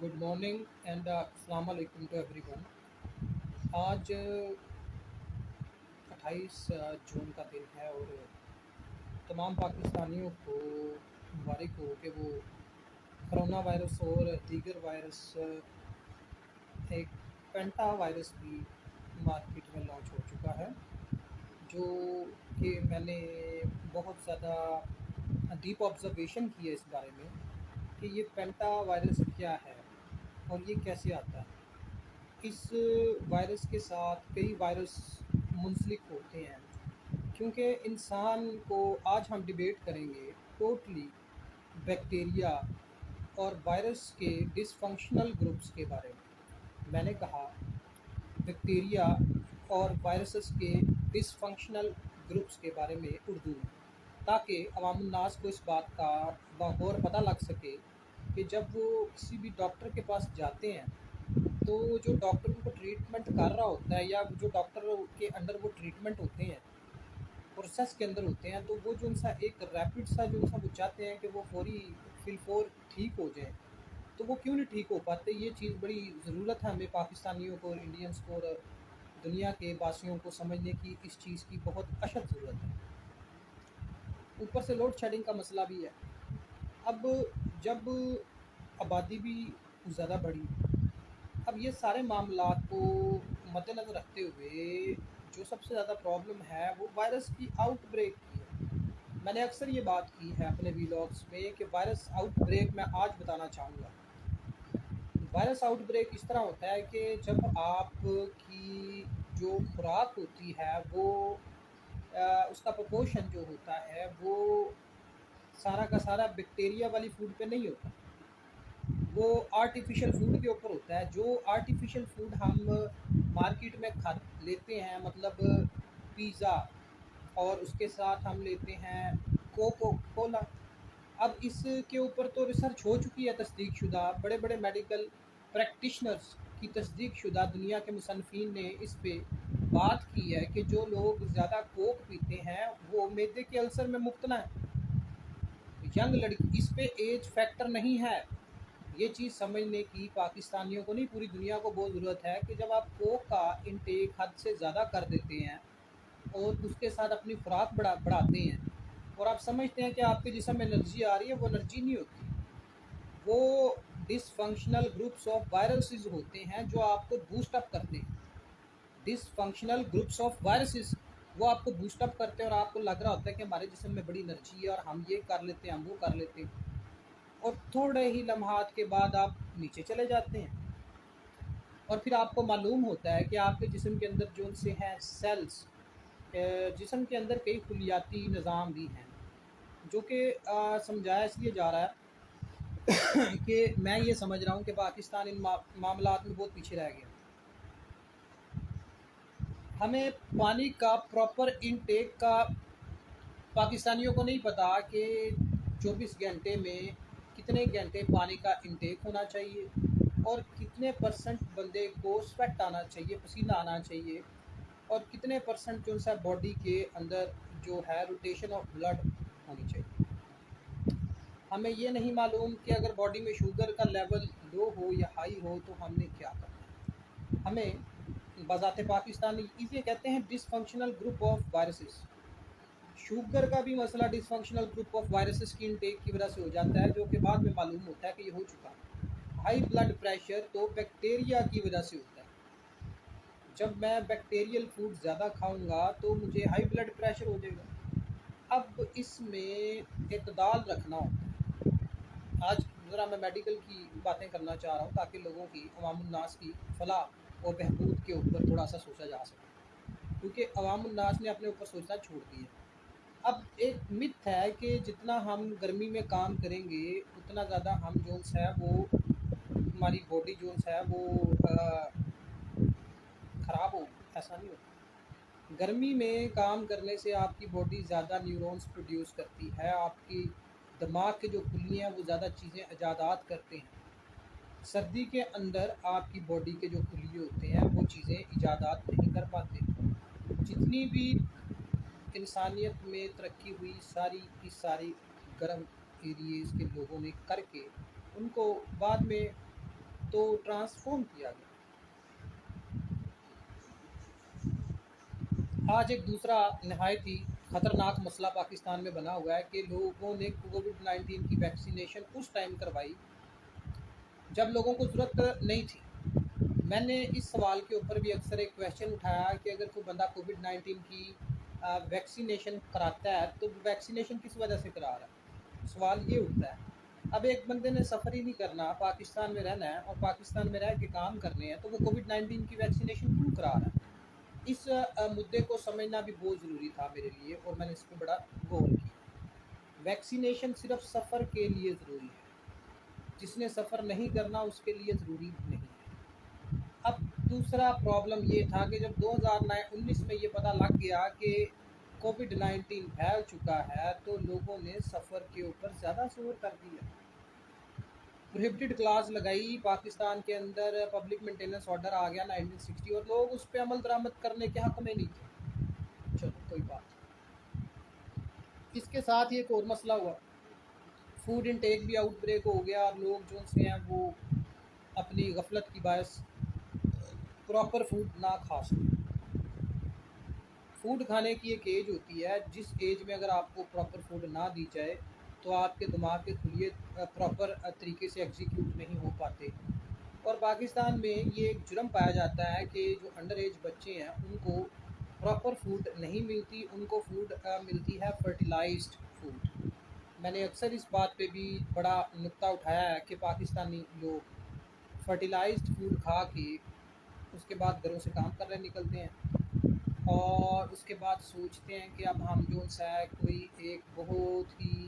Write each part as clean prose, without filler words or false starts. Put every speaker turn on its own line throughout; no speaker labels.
Good morning and अस्सलाम वालेकुम to everyone. आज 28 जून का दिन है और तमाम पाकिस्तानियों को मुबारक हो कि वो करोना वायरस और दीगर वायरस एक पेंटा वायरस भी मार्केट में लॉन्च हो चुका है, जो कि मैंने बहुत ज़्यादा डीप ऑब्जर्वेशन की है इस बारे में कि ये पेंटा वायरस क्या है और ये कैसे आता है। इस वायरस के साथ कई वायरस मुंसलिक होते हैं, क्योंकि इंसान को आज हम डिबेट करेंगे टोटली बैक्टीरिया और वायरस के डिसफंक्शनल ग्रुप्स के बारे में। मैंने कहा बैक्टीरिया और वायरसेस के डिसफंक्शनल ग्रुप्स के बारे में उर्दू में, ताकि अवामुन्नास को इस बात का बगौर पता लग सके कि जब वो किसी भी डॉक्टर के पास जाते हैं तो जो डॉक्टर उनको ट्रीटमेंट कर रहा होता है या जो डॉक्टर के अंडर वो ट्रीटमेंट होते हैं, प्रोसेस के अंदर होते हैं, तो वो जो उनसा एक रैपिड सा जो उनसा वो चाहते हैं कि वो फौरी फिल ठीक हो जाए, तो वो क्यों नहीं ठीक हो पाते। ये चीज़ बड़ी ज़रूरत है हमें पाकिस्तानियों को और इंडियंस को और दुनिया के वासियों को समझने की। इस चीज़ की बहुत अशद ज़रूरत है। ऊपर से लोड शेडिंग का मसला भी है। अब जब आबादी भी ज़्यादा बढ़ी, अब ये सारे मामलात को मद्देनज़र रखते हुए जो सबसे ज़्यादा प्रॉब्लम है वो वायरस की आउटब्रेक की है। मैंने अक्सर ये बात की है अपने वीलॉग्स में कि वायरस आउटब्रेक मैं आज बताना चाहूँगा। वायरस आउटब्रेक इस तरह होता है कि जब आपकी जो खुराक होती है वो उसका प्रोपोर्शन जो होता है वो सारा का सारा बैक्टीरिया वाली फूड पे नहीं होता, वो आर्टिफिशियल फूड के ऊपर होता है। जो आर्टिफिशियल फूड हम मार्केट में खा लेते हैं, मतलब पिज़्ज़ा, और उसके साथ हम लेते हैं कोको कोला। अब इसके ऊपर तो रिसर्च हो चुकी है, तस्दीक शुदा बड़े बड़े मेडिकल प्रैक्टिशनर्स की तस्दीक शुदा दुनिया के मुसन्निफीन ने इस पे बात की है कि जो लोग ज़्यादा कोक पीते हैं वो मैदे के अल्सर में मुब्तला है। यंग लड़की, इस पे एज फैक्टर नहीं है। ये चीज़ समझने की पाकिस्तानियों को नहीं, पूरी दुनिया को बहुत ज़रूरत है कि जब आप कोक का इंटेक हद से ज़्यादा कर देते हैं और उसके साथ अपनी खुराक बढ़ाते हैं और आप समझते हैं कि आपके जिस्म में एनर्जी आ रही है, वो एनर्जी नहीं होती। वो डिसफंक्शनल ग्रुप्स ऑफ वायरसेस होते हैं जो आपको बूस्ट अप करते हैं। डिसफंक्शनल ग्रुप्स ऑफ वायरसेस वो आपको बूस्ट अप करते हैं और आपको लग रहा होता है कि हमारे जिस्म में बड़ी एनर्जी है और हम ये कर लेते हैं, हम वो कर लेते हैं, और थोड़े ही लम्हात के बाद आप नीचे चले जाते हैं। और फिर आपको मालूम होता है कि आपके जिस्म के अंदर जो उनसे हैं सेल्स, जिस्म के अंदर कई खुलियाती निज़ाम भी हैं, जो कि समझाया इसलिए जा रहा है कि मैं ये समझ रहा हूँ कि पाकिस्तान इन मामलात में बहुत पीछे रह गया। हमें पानी का प्रॉपर इनटेक का पाकिस्तानियों को नहीं पता कि 24 घंटे में कितने घंटे पानी का इंटेक होना चाहिए और कितने परसेंट बंदे को स्वेट आना चाहिए, पसीना आना चाहिए, और कितने परसेंट जो सा बॉडी के अंदर जो है रोटेशन ऑफ ब्लड होनी चाहिए। हमें ये नहीं मालूम कि अगर बॉडी में शुगर का लेवल लो हो या हाई हो तो हमने क्या करना है। हमें बज़ाते पाकिस्तानी इसे कहते हैं dysfunctional group of viruses. Sugar का भी मसला डिसफंक्शनल ग्रुप ऑफ वायरसेस की इनटेक की वजह से हो जाता है, जो कि बाद में मालूम होता है कि ये हो चुका है। हाई ब्लड प्रेशर तो बैक्टीरिया की वजह से होता है। जब मैं बैक्टीरियल फूड ज़्यादा खाऊंगा तो मुझे हाई ब्लड प्रेशर हो जाएगा। अब इसमें इतदाल रखना होता है। आज ज़रा मैं मेडिकल की बातें करना चाह रहा हूँ ताकि लोगों की, अवामुन्नास की फलाह और बहबूद के ऊपर थोड़ा सा सोचा जा सके, क्योंकि अवामुन्नास ने अपने ऊपर सोचना छोड़ दिया। अब एक मिथ है कि जितना हम गर्मी में काम करेंगे उतना ज़्यादा हम जोन्स है वो, हमारी बॉडी जोन्स है वो ख़राब होगी। ऐसा नहीं होता। गर्मी में काम करने से आपकी बॉडी ज़्यादा न्यूरॉन्स प्रोड्यूस करती है, आपकी दिमाग के जो खुलियाँ हैं वो ज़्यादा चीज़ें इजादात करते हैं। सर्दी के अंदर आपकी बॉडी के जो खुलिये होते हैं वो चीज़ें इजादात नहीं कर पाते। जितनी भी इंसानियत में तरक्की हुई सारी की सारी गर्म एरिएज़ के लोगों ने करके उनको बाद में تو ٹرانسفارم کیا گیا۔ آج ایک دوسرا نہایت ہی خطرناک مسئلہ پاکستان میں بنا ہوا ہے کہ لوگوں نے کووڈ-19 کی ویکسینیشن اس ٹائم کروائی جب لوگوں کو ضرورت نہیں تھی۔ میں نے اس سوال کے اوپر بھی اکثر ایک کویشچن اٹھایا کہ اگر کوئی بندہ کووڈ-19 کی ویکسینیشن کراتا ہے تو ویکسینیشن کس وجہ سے کرا رہا ہے؟ سوال یہ اٹھتا ہے۔ اب ایک بندے نے سفر ہی نہیں کرنا، پاکستان میں رہنا ہے اور پاکستان میں رہ کے کام کرنے ہیں، تو وہ کووڈ-19 کی ویکسینیشن کیوں کرا رہا ہے؟ اس مدعے کو سمجھنا بھی بہت ضروری تھا میرے لیے، اور میں نے اس پہ بڑا غور کیا۔ ویکسینیشن صرف سفر کے لیے ضروری ہے، جس نے سفر نہیں کرنا اس کے لیے ضروری نہیں ہے۔ اب دوسرا پرابلم یہ تھا کہ جب 2019 میں یہ پتہ لگ گیا کہ کووڈ-19 پھیل چکا ہے تو لوگوں نے سفر کے اوپر زیادہ زور کر دیا، پروہیبٹڈ کلاس لگائی پاکستان کے اندر، پبلک مینٹیننس آرڈر آ گیا 1960، اور لوگ اس پہ عمل درآمد کرنے کے حق میں نہیں تھے۔ چلو کوئی بات۔ اس کے ساتھ ایک اور مسئلہ ہوا، فوڈ انٹیک بھی آؤٹ بریک ہو گیا، اور لوگ جو سے ہیں وہ اپنی غفلت کی باعث پراپر فوڈ نہ کھا سکیں۔ فوڈ کھانے کی ایک ایج ہوتی ہے، جس ایج میں اگر آپ کو پراپر فوڈ نہ دی جائے تو آپ کے دماغ کے خلیے پراپر طریقے سے ایگزیکیوٹ نہیں ہو پاتے۔ اور پاکستان میں یہ ایک جرم پایا جاتا ہے کہ جو انڈر ایج بچے ہیں ان کو پراپر فوڈ نہیں ملتی، ان کو فوڈ ملتی ہے فرٹیلائزڈ فوڈ۔ میں نے اکثر اس بات پہ بھی بڑا نقطہ اٹھایا ہے کہ پاکستانی لوگ فرٹیلائزڈ فوڈ کھا کے اس کے بعد گھروں سے کام کرنے نکلتے ہیں، اور اس کے بعد سوچتے ہیں کہ اب ہم جو ہے کوئی ایک بہت ہی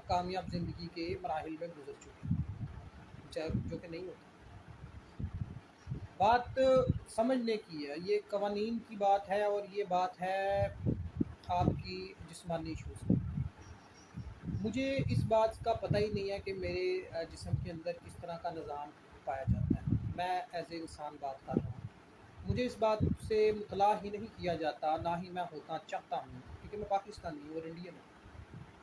کامیاب زندگی کے مراحل میں گزر چکے ہیں، جو کہ نہیں ہوتا۔ بات سمجھنے کی ہے، یہ قوانین کی بات ہے، اور یہ بات ہے آپ کی جسمانی ایشوز کی۔ مجھے اس بات کا پتہ ہی نہیں ہے کہ میرے جسم کے اندر کس طرح کا نظام پایا جاتا ہے، میں ایز اے انسان بات کر رہا ہوں، مجھے اس بات سے مطلع ہی نہیں کیا جاتا، نہ ہی میں ہوتا چاہتا ہوں، کیونکہ میں پاکستانی ہوں اور انڈین ہوں،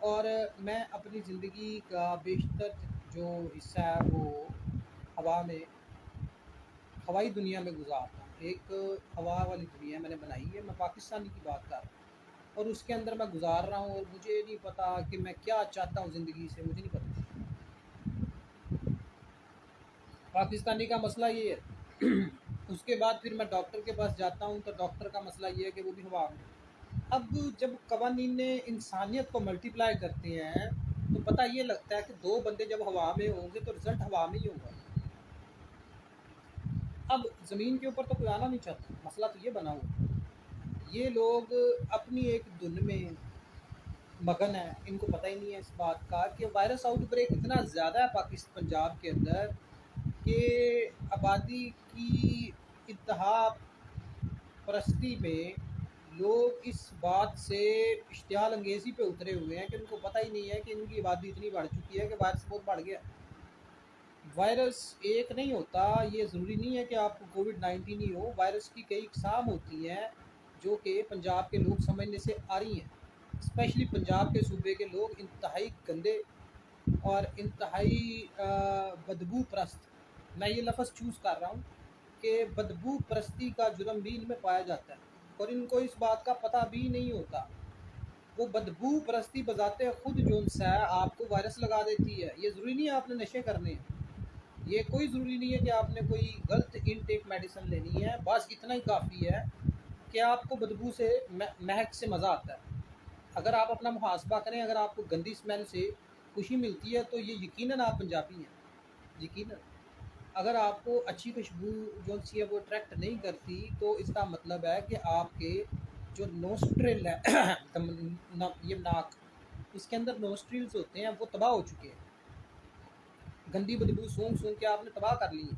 اور میں اپنی زندگی کا بیشتر جو حصہ ہے وہ ہوائی دنیا میں گزارتا ہوں۔ ایک ہوا والی دنیا میں نے بنائی ہے، میں پاکستانی کی بات کر رہا ہوں، اور اس کے اندر میں گزار رہا ہوں، اور مجھے نہیں پتا کہ میں کیا چاہتا ہوں زندگی سے، مجھے نہیں پتا۔ پاکستانی کا مسئلہ یہ ہے۔ اس کے بعد پھر میں ڈاکٹر کے پاس جاتا ہوں تو ڈاکٹر کا مسئلہ یہ ہے کہ وہ بھی ہوا میں۔ اب جب قوانین انسانیت کو ملٹیپلائی کرتے ہیں تو پتہ یہ لگتا ہے کہ دو بندے جب ہوا میں ہوں گے تو رزلٹ ہوا میں ہی ہوگا۔ اب زمین کے اوپر تو کوئی آنا نہیں چاہتا، مسئلہ تو یہ بنا ہوا، یہ لوگ اپنی ایک دن میں مگن ہے، ان کو پتہ ہی نہیں ہے اس بات کا کہ وائرس آؤٹ بریک اتنا زیادہ ہے پاکستان پنجاب کے اندر کہ آبادی کی انتہا پرستی میں لوگ اس بات سے اشتعال انگیزی پہ اترے ہوئے ہیں کہ ان کو پتہ ہی نہیں ہے کہ ان کی آبادی اتنی بڑھ چکی ہے کہ وائرس بہت بڑھ گیا۔ وائرس ایک نہیں ہوتا، یہ ضروری نہیں ہے کہ آپ کو کووڈ-19 ہی ہو، وائرس کی کئی اقسام ہوتی ہیں جو کہ پنجاب کے لوگ سمجھنے سے آ رہی ہیں۔ اسپیشلی پنجاب کے صوبے کے لوگ انتہائی گندے اور انتہائی بدبو پرست، میں یہ لفظ چوز کر رہا ہوں کہ بدبو پرستی کا جرم بھی ان میں پایا جاتا ہے، اور ان کو اس بات کا پتہ بھی نہیں ہوتا۔ وہ بدبو پرستی بذات خود جو ہے آپ کو وائرس لگا دیتی ہے۔ یہ ضروری نہیں ہے آپ نے نشے کرنے ہیں، یہ کوئی ضروری نہیں ہے کہ آپ نے کوئی غلط انٹیک میڈیسن لینی ہے، بس اتنا ہی کافی ہے کہ آپ کو بدبو سے مہک سے مزہ آتا ہے۔ اگر آپ اپنا محاسبہ کریں، اگر آپ کو گندی اسمیل سے خوشی ملتی ہے تو یہ یقیناً آپ پنجابی ہیں، یقیناً۔ اگر آپ کو اچھی خوشبو جو سی ہے وہ اٹریکٹ نہیں کرتی تو اس کا مطلب ہے کہ آپ کے جو نوسٹرل ہے یہ ناک، اس کے اندر نوسٹریلز ہوتے ہیں وہ تباہ ہو چکے ہیں، گندی بدبو سونگ سونگ کے آپ نے تباہ کر لی ہے۔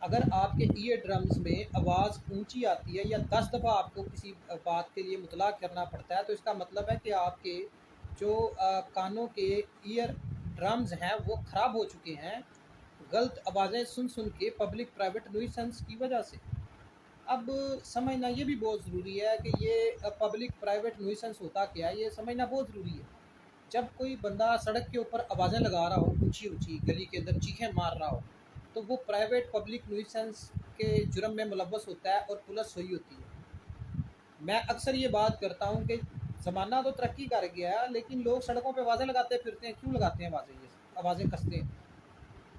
اگر آپ کے ایئر ڈرمز میں آواز اونچی آتی ہے یا 10 دفعہ آپ کو کسی بات کے لیے مطلع کرنا پڑتا ہے تو اس کا مطلب ہے کہ آپ کے جو کانوں کے ایئر ڈرمز ہیں وہ خراب ہو چکے ہیں غلط آوازیں سن سن کے، پبلک پرائیویٹ نوئسنس کی وجہ سے۔ اب سمجھنا یہ بھی بہت ضروری ہے کہ یہ پبلک پرائیویٹ نوئسنس ہوتا کیا ہے، یہ سمجھنا بہت ضروری ہے۔ جب کوئی بندہ سڑک کے اوپر آوازیں لگا رہا ہو، اونچی اونچی گلی کے اندر چیخیں مار رہا ہو، तो वो प्राइवेट पब्लिक न्यूइसेंस के जुर्म में मुलव्वस होता है और पुलिस सोई होती है। मैं अक्सर ये बात करता हूँ कि ज़माना तो तरक्की कर गया है, लेकिन लोग सड़कों पे आवाज़ें लगाते फिरते हैं। क्यों लगाते हैं आवाज़ें? ये आवाज़ें कसते हैं।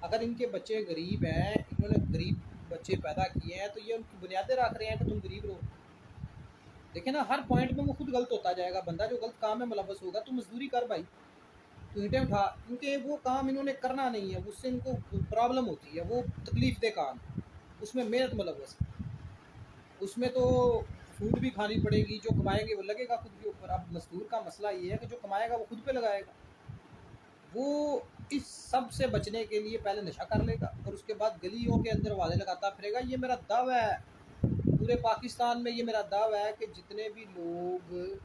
अगर इनके बच्चे गरीब हैं, इन्होंने गरीब बच्चे पैदा किए हैं, तो ये उनकी बुनियादें रख रहे हैं कि तुम गरीब रहो। देखिए ना, हर पॉइंट में वो खुद गलत होता जाएगा। बंदा जो गलत काम में मुलव्वस होगा, तू मजदूरी कर भाई, तू ईंटें उठा, क्योंकि वो काम इन्होंने करना नहीं है, उससे इनको प्रॉब्लम होती है, वो तकलीफ दे काम, उसमें मेहनत मुलव्वस है, उसमें तो फूड भी खानी पड़ेगी, जो कमाएंगे वो लगेगा खुद के ऊपर। अब मजदूर का मसला ये है कि जो कमाएगा वो खुद पे लगाएगा। वो इस सब से बचने के लिए पहले नशा कर लेगा और उसके बाद गलियों के अंदर वादे लगाता फिरेगा। ये मेरा दावा है, पूरे पाकिस्तान में ये मेरा दावा है कि जितने भी लोग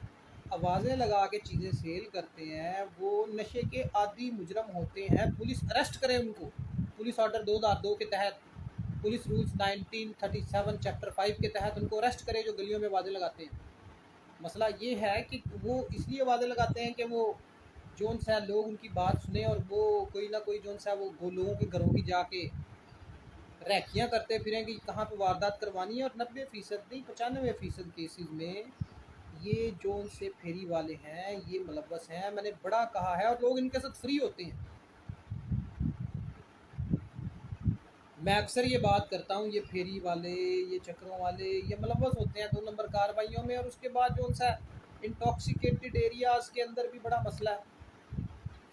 आवाज़ें लगा के चीज़ें सेल करते हैं वो नशे के आदी मुजरम होते हैं। पुलिस अरेस्ट करे उनको, पुलिस ऑर्डर 2002 के तहत, पुलिस रूल्स 1937 चैप्टर 5 के तहत उनको अरेस्ट करे जो गलियों में आवाज़ें लगाते हैं। मसला ये है कि वो इसलिए आवाज़ें लगाते हैं कि वो जोन सा लोग उनकी बात सुने और वो कोई ना कोई जोन सा वो लोगों के घरों की जाके रैखियाँ करते फिरें कि कहाँ पे वारदात करवानी है। और 90% नहीं, 95% केसेस में ये जोन से फेरी वाले हैं, ये मुलव्वस हैं। मैंने बड़ा कहा है और लोग इनके साथ फ्री होते हैं। मैं अक्सर ये बात करता हूँ, ये फेरी वाले, ये चक्रों वाले, ये मुलव्वस होते हैं 2 नंबर कार्रवाइयों में। और उसके बाद जोन सा इंटॉक्सिकेटेड एरियाज़ के अंदर भी बड़ा मसला है।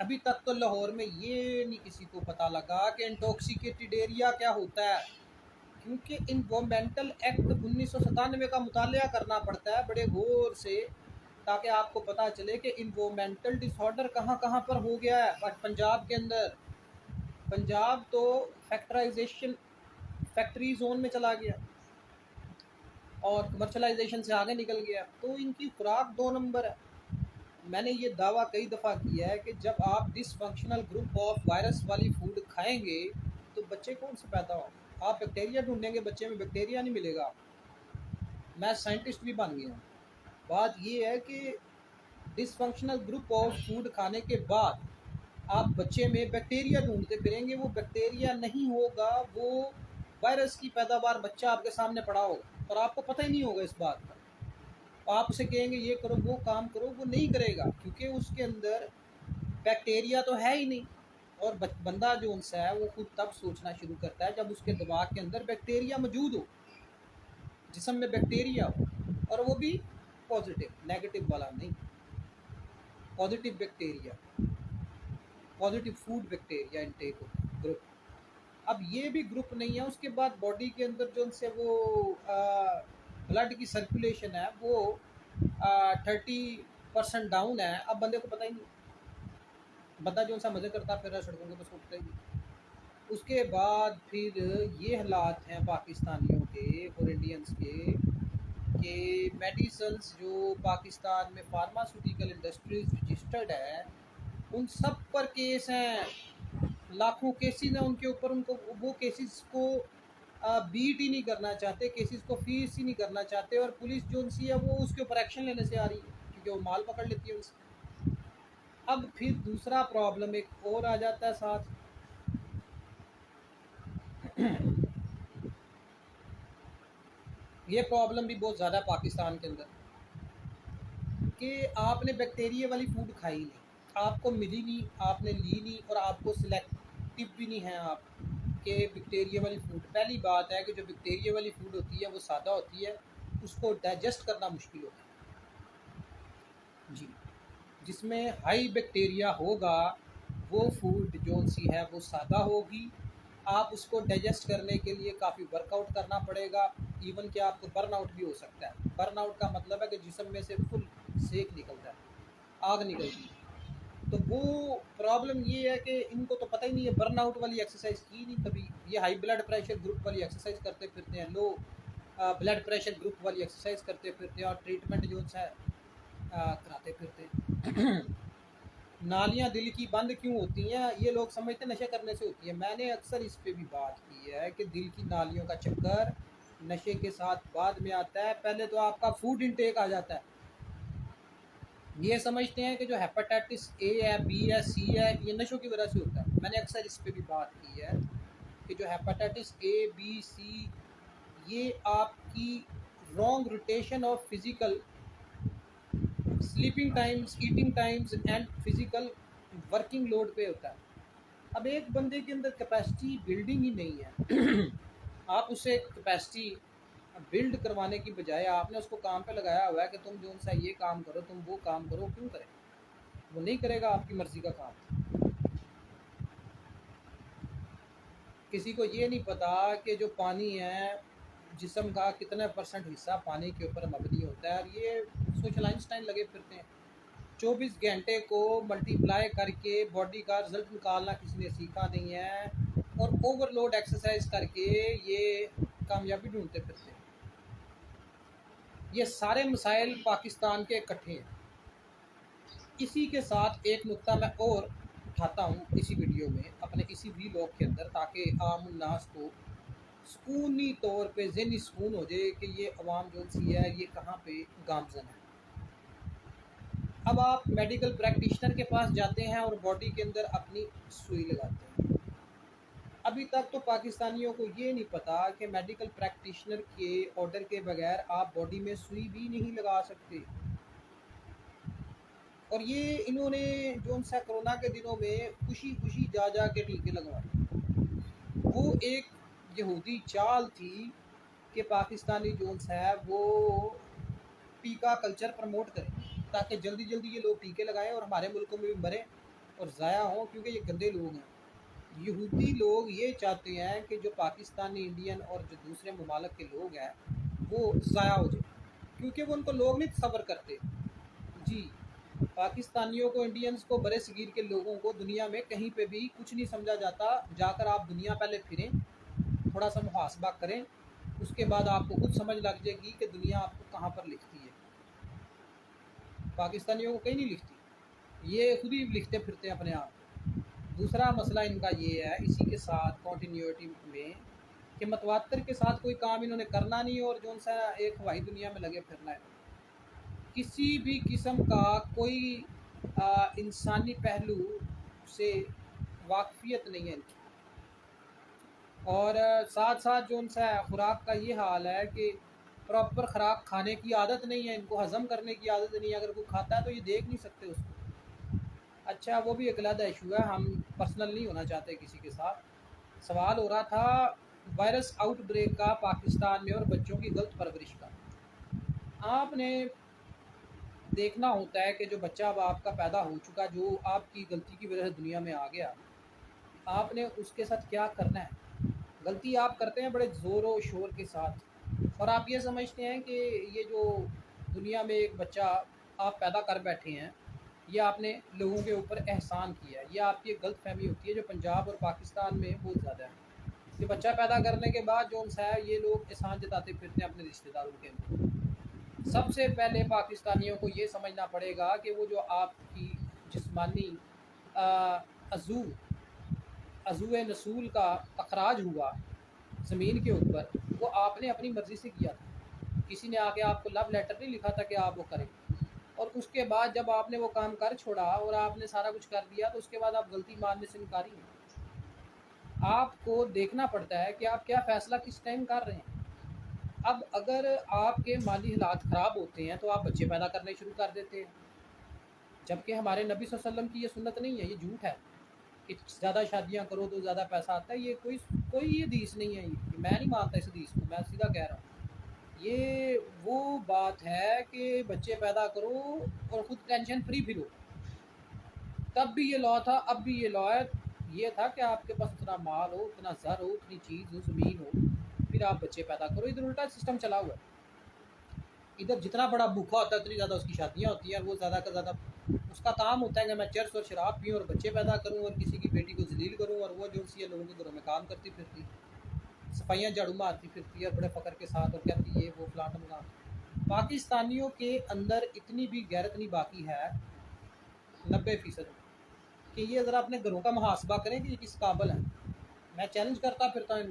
अभी तक तो लाहौर में ये नहीं किसी को पता लगा कि इंटॉक्सिकेटेड एरिया क्या होता है, क्योंकि इन्वायरमेंटल एक्ट 1997 का मुतालिया करना पड़ता है बड़े गौर से, ताकि आपको पता चले कि इन्वायरमेंटल डिसऑर्डर कहाँ कहाँ पर हो गया है। पंजाब के अंदर, पंजाब तो फैक्टराइजेशन, फैक्ट्री जोन में चला गया और कमर्शलाइजेशन से आगे निकल गया, तो इनकी खुराक 2 नंबर है। मैंने ये दावा कई दफ़ा किया है कि जब आप डिसफंक्शनल ग्रुप ऑफ वायरस वाली फूड खाएंगे तो बच्चे कौन से पैदा हो? आप बैक्टीरिया ढूंढेंगे, बच्चे में बैक्टीरिया नहीं मिलेगा। मैं साइंटिस्ट भी बन गया हूँ। बात ये है कि डिसफंक्शनल ग्रुप ऑफ फूड खाने के बाद आप बच्चे में बैक्टीरिया ढूंढते फिरेंगे, वो बैक्टीरिया नहीं होगा, वो वायरस की पैदावार बच्चा आपके सामने पड़ा होगा और आपको पता ही नहीं होगा इस बात का। आप उसे कहेंगे ये करो, वो काम करो, वो नहीं करेगा, क्योंकि उसके अंदर बैक्टीरिया तो है ही नहीं। और बंदा जो उनसे है वो खुद तब सोचना शुरू करता है जब उसके दिमाग के अंदर बैक्टीरिया मौजूद हो, जिस्म में बैक्टीरिया हो, और वो भी पॉजिटिव, नेगेटिव वाला नहीं, positive bacteria, positive food bacteria intake होता है ग्रुप। अब ये भी ग्रुप नहीं है, उसके बाद बॉडी के अंदर जो उनसे वो ब्लड की सर्कुलेशन है वो 30% डाउन है। अब बंदे को पता ही नहीं, बंदा जो सा मज़े करता फिर सड़कों के बस उठता ही नहीं। उसके बाद फिर ये हालात हैं पाकिस्तानियों के और इंडियंस के कि मेडिसन्स जो पाकिस्तान में फार्मास्यूटिकल इंडस्ट्रीज रजिस्टर्ड है उन सब पर केस हैं, लाखों केसेस हैं उनके ऊपर। उनको वो केसेस को बीट ही नहीं करना चाहते, केसेस को फीस ही नहीं करना चाहते, और पुलिस जो उनसी है वो उसके ऊपर एक्शन लेने से आ रही है क्योंकि वो माल पकड़ लेती है उनसे। अब फिर दूसरा प्रॉब्लम एक और आ जाता है साथ ये प्रॉब्लम भी बहुत ज़्यादा पाकिस्तान के अंदर कि आपने बैक्टीरिया वाली फूड खाई नहीं, आपको मिली नहीं, आपने ली नहीं, और आपको सिलेक्टिव भी नहीं है आप कि बैक्टीरिया वाली फूड। पहली बात है कि जो बैक्टीरिया वाली फूड होती है वो सादा होती है, उसको डाइजेस्ट करना मुश्किल होता है जी। जिसमें हाई बैक्टीरिया होगा वो फूड जो सी है वो सादा होगी, आप उसको डाइजेस्ट करने के लिए काफ़ी वर्कआउट करना पड़ेगा, इवन कि आपको बर्न आउट भी हो सकता है। बर्न आउट का मतलब है कि जिस्म में से फुल सेक निकलता है, आग निकलती है। तो वो प्रॉब्लम ये है कि इनको तो पता ही नहीं है, बर्न आउट वाली एक्सरसाइज की नहीं कभी। ये हाई ब्लड प्रेशर ग्रुप वाली एक्सरसाइज करते फिरते हैं, लो ब्लड प्रेशर ग्रुप वाली एक्सरसाइज करते फिरते हैं और ट्रीटमेंट जो है कराते फिरते हैं। नालियाँ दिल की बंद क्यों होती हैं? ये लोग समझते नशे करने से होती है। मैंने अक्सर इस पे भी बात की है कि दिल की नालियों का चक्कर नशे के साथ बाद में आता है, पहले तो आपका फूड इनटेक आ जाता है। ये समझते हैं कि जो हेपेटाइटिस ए है, बी है, सी है, ये नशों की वजह से होता है। मैंने अक्सर इस पे भी बात की है کہ جو ہیپاٹائٹس اے بی سی یہ آپ کی wrong rotation of physical sleeping times, eating times and physical working load پہ ہوتا ہے. اب ایک بندے کے اندر کیپیسٹی بلڈنگ ہی نہیں ہے آپ اسے کیپیسٹی بلڈ کروانے کی بجائے آپ نے اس کو کام پہ لگایا ہوا ہے کہ تم جو ان سے یہ کام کرو، تم وہ کام کرو. کیوں کرے؟ وہ نہیں کرے گا آپ کی مرضی کا کام. کسی کو یہ نہیں پتا کہ جو پانی ہے جسم کا کتنا % حصہ پانی کے اوپر مبنی ہوتا ہے. اور یہ سوشل آئنسٹائن لگے پھرتے ہیں 24 گھنٹے کو ملٹی پلائی کر کے باڈی کا رزلٹ نکالنا کسی نے سیکھا نہیں ہے، اور اوور لوڈ ایکسرسائز کر کے یہ کامیابی ڈھونڈتے پھرتے ہیں. یہ سارے مسائل پاکستان کے اکٹھے ہیں. اسی کے ساتھ ایک نقطہ میں اور اٹھاتا ہوں اسی ویڈیو میں اپنے اسی ویلاگ کے اندر، تاکہ عام الناس کو سکونی طور پہ ذہنی سکون ہو جائے کہ یہ عوام جو سی ہے یہ کہاں پہ گامزن ہے. اب آپ میڈیکل پریکٹیشنر کے پاس جاتے ہیں اور باڈی کے اندر اپنی سوئی لگاتے ہیں. ابھی تک تو پاکستانیوں کو یہ نہیں پتا کہ میڈیکل پریکٹیشنر کے آرڈر کے بغیر آپ باڈی میں سوئی بھی نہیں لگا سکتے. اور یہ انہوں نے جو سا کرونا کے دنوں میں خوشی جا جا کے ٹیکے لگوائے. وہ ایک یہودی چال تھی کہ پاکستانی جونس ہے وہ ٹیکا کلچر پروموٹ کریں تاکہ جلدی یہ لوگ ٹیکے لگائیں اور ہمارے ملکوں میں بھی مریں اور ضائع ہوں، کیونکہ یہ گندے لوگ ہیں. یہودی لوگ یہ چاہتے ہیں کہ جو پاکستانی، انڈین اور جو دوسرے ممالک کے لوگ ہیں وہ ضائع ہو جائیں، کیونکہ وہ ان کو لوگ نہیں تصور کرتے. جی پاکستانیوں کو، انڈینز کو، برے صغیر کے لوگوں کو دنیا میں کہیں پہ بھی کچھ نہیں سمجھا جاتا. جا کر آپ دنیا پہلے پھریں، تھوڑا سا محاسبہ کریں، اس کے بعد آپ کو خود سمجھ لگ جائے گی کہ دنیا آپ کو کہاں پر لکھتی ہے. پاکستانیوں کو کہیں نہیں لکھتی، یہ خود ہی لکھتے پھرتے ہیں اپنے آپ. دوسرا مسئلہ ان کا یہ ہے اسی کے ساتھ کنٹینیوٹی میں کہ متواتر کے ساتھ کوئی کام انہوں نے کرنا نہیں، اور جو سا ایک ہوائی دنیا میں لگے پھرنا ہے. کسی بھی قسم کا کوئی انسانی پہلو سے واقفیت نہیں ہے ان کی. اور ساتھ جو ان سے خوراک کا یہ حال ہے کہ پراپر خوراک کھانے کی عادت نہیں ہے ان کو، ہضم کرنے کی عادت نہیں ہے. اگر کوئی کھاتا ہے تو یہ دیکھ نہیں سکتے اس کو. اچھا وہ بھی ایک علیحدہ ایشو ہے، ہم پرسنل نہیں ہونا چاہتے کسی کے ساتھ. سوال ہو رہا تھا وائرس آؤٹ بریک کا پاکستان میں اور بچوں کی غلط پرورش کا. آپ نے دیکھنا ہوتا ہے کہ جو بچہ اب آپ کا پیدا ہو چکا، جو آپ کی غلطی کی وجہ سے دنیا میں آ گیا، آپ نے اس کے ساتھ کیا کرنا ہے. غلطی آپ کرتے ہیں بڑے زور و شور کے ساتھ، اور آپ یہ سمجھتے ہیں کہ یہ جو دنیا میں ایک بچہ آپ پیدا کر بیٹھے ہیں یہ آپ نے لوگوں کے اوپر احسان کیا ہے. یہ آپ کی ایک غلط فہمی ہوتی ہے جو پنجاب اور پاکستان میں بہت زیادہ ہے کہ بچہ پیدا کرنے کے بعد جو ہے یہ لوگ احسان جتاتے پھرتے ہیں اپنے رشتہ داروں کے اندر. سب سے پہلے پاکستانیوں کو یہ سمجھنا پڑے گا کہ وہ جو آپ کی جسمانی عضو نسول کا اخراج ہوا زمین کے اوپر، وہ آپ نے اپنی مرضی سے کیا تھا. کسی نے آ کے آپ کو لو لیٹر نہیں لکھا تھا کہ آپ وہ کریں. اور اس کے بعد جب آپ نے وہ کام کر چھوڑا اور آپ نے سارا کچھ کر دیا تو اس کے بعد آپ غلطی ماننے سے انکاری ہیں. آپ کو دیکھنا پڑتا ہے کہ آپ کیا فیصلہ کس ٹائم کر رہے ہیں. اب اگر آپ کے مالی حالات خراب ہوتے ہیں تو آپ بچے پیدا کرنے شروع کر دیتے ہیں، جبکہ ہمارے نبی صلی اللہ علیہ وسلم کی یہ سنت نہیں ہے، یہ جھوٹ ہے کہ زیادہ شادیاں کرو تو زیادہ پیسہ آتا ہے. یہ کوئی حدیث نہیں ہے، میں نہیں مانتا اس حدیث کو، میں سیدھا کہہ رہا ہوں. یہ وہ بات ہے کہ بچے پیدا کرو اور خود ٹینشن فری پھرو. تب بھی یہ لا تھا، اب بھی یہ لا ہے. یہ تھا کہ آپ کے پاس اتنا مال ہو، اتنا زر ہو، اتنی چیز ہو، زمین ہو، پھر آپ بچے پیدا کرو. ادھر الٹا سسٹم چلا ہوا ہے. ادھر جتنا بڑا بھوکا ہوتا ہے اتنی زیادہ اس کی شادیاں ہوتی ہیں، اور وہ زیادہ کا زیادہ اس کا کام ہوتا ہے کہ میں چرس اور شراب پیوں اور بچے پیدا کروں اور کسی کی بیٹی کو ذلیل کروں، اور وہ جو سی لوگوں کے گھروں میں کام کرتی پھرتی، صفائیاں جھاڑو مارتی پھرتی ہے بڑے فخر کے ساتھ، اور کہتی یہ وہ فلاں ٹمکا. پاکستانیوں کے اندر اتنی بھی غیرت نہیں باقی ہے 90% کہ یہ ذرا اپنے گھروں کا محاسبہ کریں کہ یہ کس قابل ہیں. میں چیلنج کرتا پھرتا ہوں،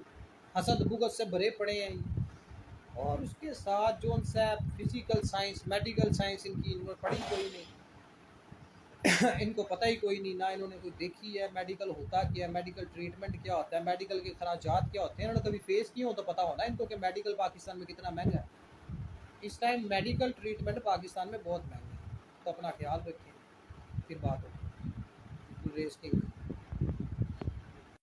حسد بغض سے بھرے پڑے ہیں. اور اس کے ساتھ جو ان سے فزیکل سائنس، میڈیکل سائنس ان کی پڑھی کوئی نہیں. इनको पता ही कोई नहीं, ना इन्होंने कोई देखी है मेडिकल होता क्या है, मेडिकल ट्रीटमेंट क्या होता है, मेडिकल के खराजात क्या होते हैं, इन्होंने कभी फेस किए हो तो पता होना इनको कि मेडिकल पाकिस्तान में कितना महंगा है। इस टाइम मेडिकल ट्रीटमेंट पाकिस्तान में बहुत महंगा है, तो अपना ख्याल रखें, फिर बात होगी। Race king.